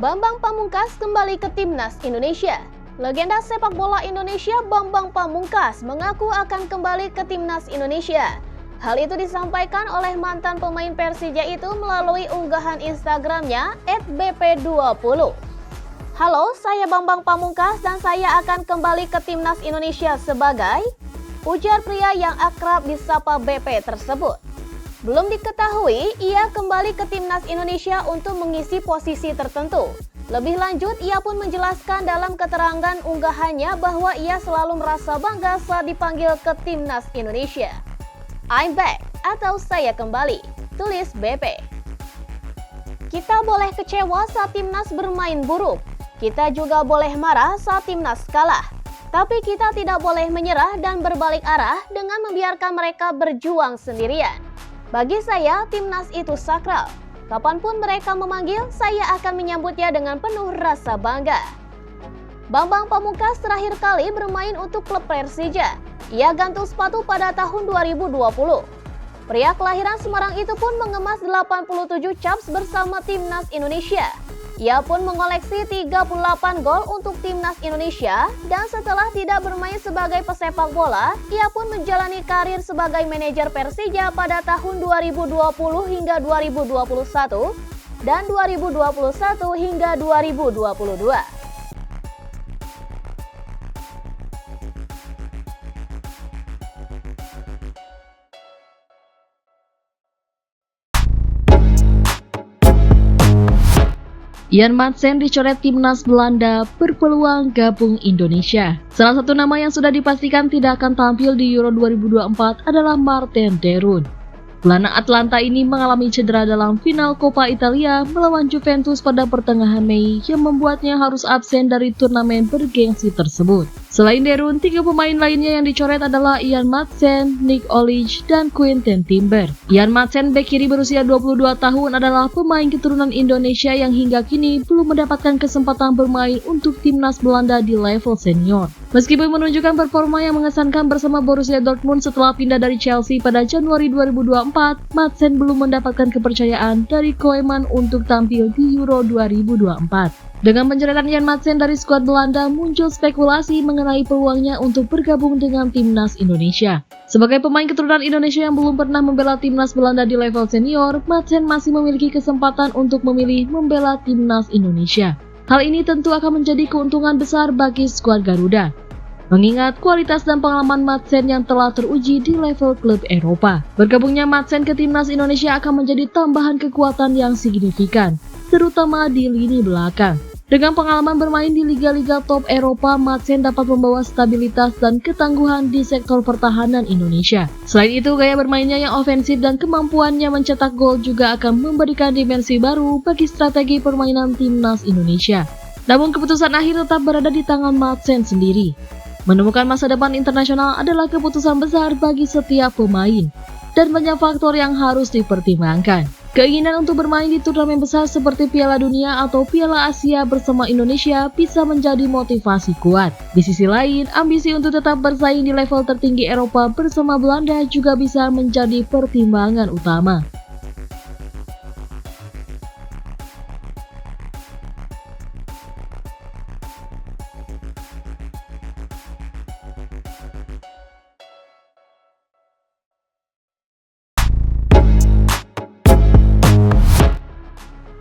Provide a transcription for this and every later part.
Bambang Pamungkas kembali ke Timnas Indonesia. Legenda sepak bola Indonesia Bambang Pamungkas mengaku akan kembali ke Timnas Indonesia. Hal itu disampaikan oleh mantan pemain Persija itu melalui unggahan Instagramnya @bp20. Halo, saya Bambang Pamungkas dan saya akan kembali ke Timnas Indonesia sebagai, ujar pria yang akrab disapa BP tersebut. Belum diketahui ia kembali ke Timnas Indonesia untuk mengisi posisi tertentu. Lebih lanjut, ia pun menjelaskan dalam keterangan unggahannya bahwa ia selalu merasa bangga saat dipanggil ke Timnas Indonesia. I'm back atau saya kembali, tulis BP. Kita boleh kecewa saat Timnas bermain buruk. Kita juga boleh marah saat Timnas kalah. Tapi kita tidak boleh menyerah dan berbalik arah dengan membiarkan mereka berjuang sendirian. Bagi saya, Timnas itu sakral. Kapanpun mereka memanggil, saya akan menyambutnya dengan penuh rasa bangga. Bambang Pamungkas terakhir kali bermain untuk klub Persija. Ia gantung sepatu pada tahun 2020. Pria kelahiran Semarang itu pun mengemas 87 caps bersama Timnas Indonesia. Ia pun mengoleksi 38 gol untuk Timnas Indonesia dan setelah tidak bermain sebagai pesepak bola, ia pun menjalani karir sebagai manajer Persija pada tahun 2020 hingga 2021 dan 2021 hingga 2022. Jan Madsen dicoret Timnas Belanda berpeluang gabung Indonesia. Salah satu nama yang sudah dipastikan tidak akan tampil di Euro 2024 adalah Marten de Roon. Gelandang Atlanta ini mengalami cedera dalam final Coppa Italia melawan Juventus pada pertengahan Mei yang membuatnya harus absen dari turnamen bergengsi tersebut. Selain de Roon, 3 pemain lainnya yang dicoret adalah Jan Madsen, Nick Olic, dan Quinten Timber. Jan Madsen, bek kiri berusia 22 tahun, adalah pemain keturunan Indonesia yang hingga kini belum mendapatkan kesempatan bermain untuk timnas Belanda di level senior. Meskipun menunjukkan performa yang mengesankan bersama Borussia Dortmund setelah pindah dari Chelsea pada Januari 2024, Madsen belum mendapatkan kepercayaan dari Koeman untuk tampil di Euro 2024. Dengan pencoretan Jan Madsen dari skuad Belanda, muncul spekulasi mengenai peluangnya untuk bergabung dengan timnas Indonesia. Sebagai pemain keturunan Indonesia yang belum pernah membela timnas Belanda di level senior, Madsen masih memiliki kesempatan untuk memilih membela timnas Indonesia. Hal ini tentu akan menjadi keuntungan besar bagi skuad Garuda, mengingat kualitas dan pengalaman Madsen yang telah teruji di level klub Eropa. Bergabungnya Madsen ke timnas Indonesia akan menjadi tambahan kekuatan yang signifikan, terutama di lini belakang. Dengan pengalaman bermain di liga-liga top Eropa, Madsen dapat membawa stabilitas dan ketangguhan di sektor pertahanan Indonesia. Selain itu, gaya bermainnya yang ofensif dan kemampuannya mencetak gol juga akan memberikan dimensi baru bagi strategi permainan timnas Indonesia. Namun keputusan akhir tetap berada di tangan Madsen sendiri. Menemukan masa depan internasional adalah keputusan besar bagi setiap pemain, dan banyak faktor yang harus dipertimbangkan. Keinginan untuk bermain di turnamen besar seperti Piala Dunia atau Piala Asia bersama Indonesia bisa menjadi motivasi kuat. Di sisi lain, ambisi untuk tetap bersaing di level tertinggi Eropa bersama Belanda juga bisa menjadi pertimbangan utama.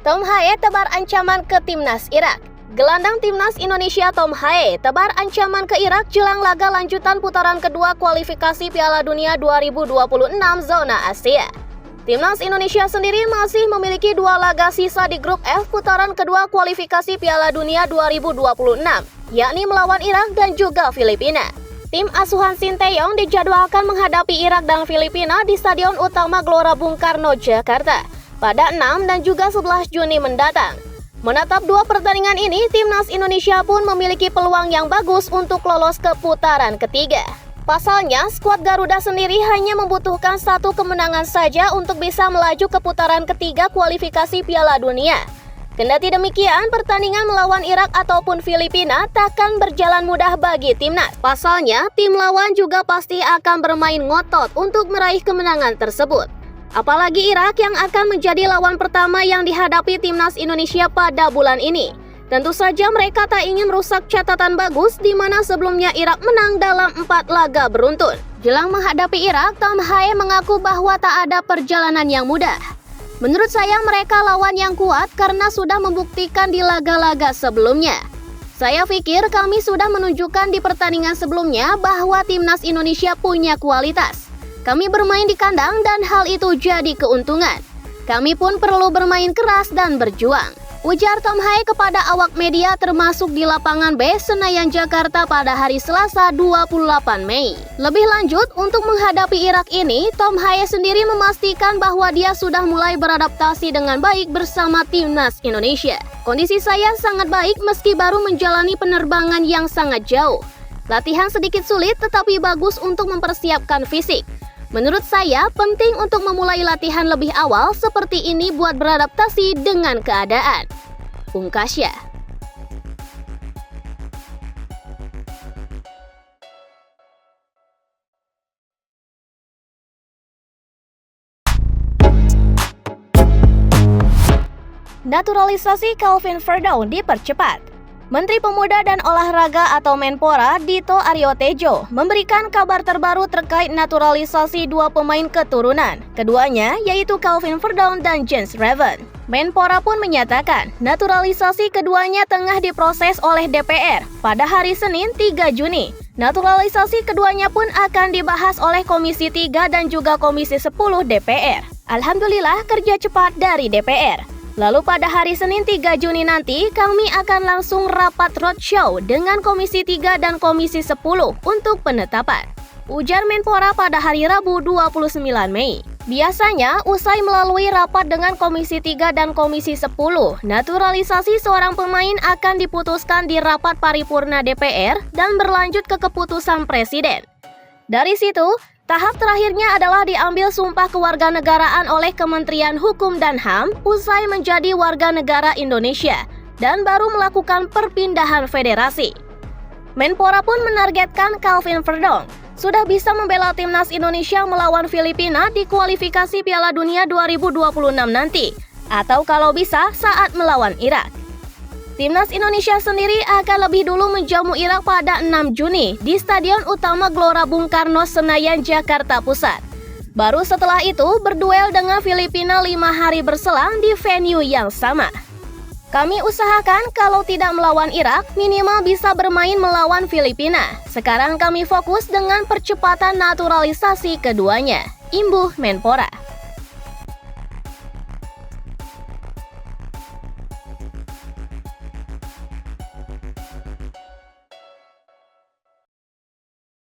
Tom Haye tebar ancaman ke Timnas Irak. Gelandang Timnas Indonesia Tom Haye tebar ancaman ke Irak jelang laga lanjutan putaran kedua kualifikasi Piala Dunia 2026 zona Asia. Timnas Indonesia sendiri masih memiliki 2 laga sisa di grup F putaran kedua kualifikasi Piala Dunia 2026, yakni melawan Irak dan juga Filipina. Tim asuhan Sinteyong dijadwalkan menghadapi Irak dan Filipina di Stadion Utama Gelora Bung Karno, Jakarta pada 6 dan juga 11 Juni mendatang. Menatap 2 pertandingan ini, Timnas Indonesia pun memiliki peluang yang bagus untuk lolos ke putaran ketiga. Pasalnya, skuad Garuda sendiri hanya membutuhkan 1 kemenangan saja untuk bisa melaju ke putaran ketiga kualifikasi Piala Dunia. Kendati demikian, pertandingan melawan Irak ataupun Filipina takkan berjalan mudah bagi timnas. Pasalnya, tim lawan juga pasti akan bermain ngotot untuk meraih kemenangan tersebut. Apalagi Irak yang akan menjadi lawan pertama yang dihadapi timnas Indonesia pada bulan ini. Tentu saja mereka tak ingin merusak catatan bagus di mana sebelumnya Irak menang dalam 4 laga beruntun. Jelang menghadapi Irak, Tom Haye mengaku bahwa tak ada perjalanan yang mudah. Menurut saya mereka lawan yang kuat karena sudah membuktikan di laga-laga sebelumnya. Saya pikir kami sudah menunjukkan di pertandingan sebelumnya bahwa timnas Indonesia punya kualitas. Kami bermain di kandang dan hal itu jadi keuntungan. Kami pun perlu bermain keras dan berjuang, ujar Tom Haye kepada awak media termasuk di lapangan B Senayan Jakarta pada hari Selasa 28 Mei. Lebih lanjut, untuk menghadapi Irak ini, Tom Haye sendiri memastikan bahwa dia sudah mulai beradaptasi dengan baik bersama timnas Indonesia. Kondisi saya sangat baik meski baru menjalani penerbangan yang sangat jauh. Latihan sedikit sulit tetapi bagus untuk mempersiapkan fisik. Menurut saya, penting untuk memulai latihan lebih awal seperti ini buat beradaptasi dengan keadaan, ungkasnya. Naturalisasi Calvin Verdon dipercepat. Menteri Pemuda dan Olahraga atau Menpora Dito Aryo Tejo memberikan kabar terbaru terkait naturalisasi 2 pemain keturunan. Keduanya yaitu Calvin Verdon dan Jens Reven. Menpora pun menyatakan naturalisasi keduanya tengah diproses oleh DPR pada hari Senin 3 Juni. Naturalisasi keduanya pun akan dibahas oleh Komisi 3 dan juga Komisi 10 DPR. Alhamdulillah kerja cepat dari DPR. Lalu pada hari Senin 3 Juni nanti, kami akan langsung rapat roadshow dengan Komisi 3 dan Komisi 10 untuk penetapan, ujar Menpora pada hari Rabu 29 Mei. Biasanya, usai melalui rapat dengan Komisi 3 dan Komisi 10, naturalisasi seorang pemain akan diputuskan di rapat paripurna DPR dan berlanjut ke keputusan Presiden. Dari situ, tahap terakhirnya adalah diambil sumpah kewarganegaraan oleh Kementerian Hukum dan HAM usai menjadi warga negara Indonesia dan baru melakukan perpindahan federasi. Menpora pun menargetkan Calvin Verdon sudah bisa membela timnas Indonesia melawan Filipina di kualifikasi Piala Dunia 2026 nanti, atau kalau bisa saat melawan Irak. Timnas Indonesia sendiri akan lebih dulu menjamu Irak pada 6 Juni di Stadion Utama Gelora Bung Karno Senayan Jakarta Pusat. Baru setelah itu berduel dengan Filipina 5 hari berselang di venue yang sama. Kami usahakan kalau tidak melawan Irak, minimal bisa bermain melawan Filipina. Sekarang kami fokus dengan percepatan naturalisasi keduanya, imbuh Menpora.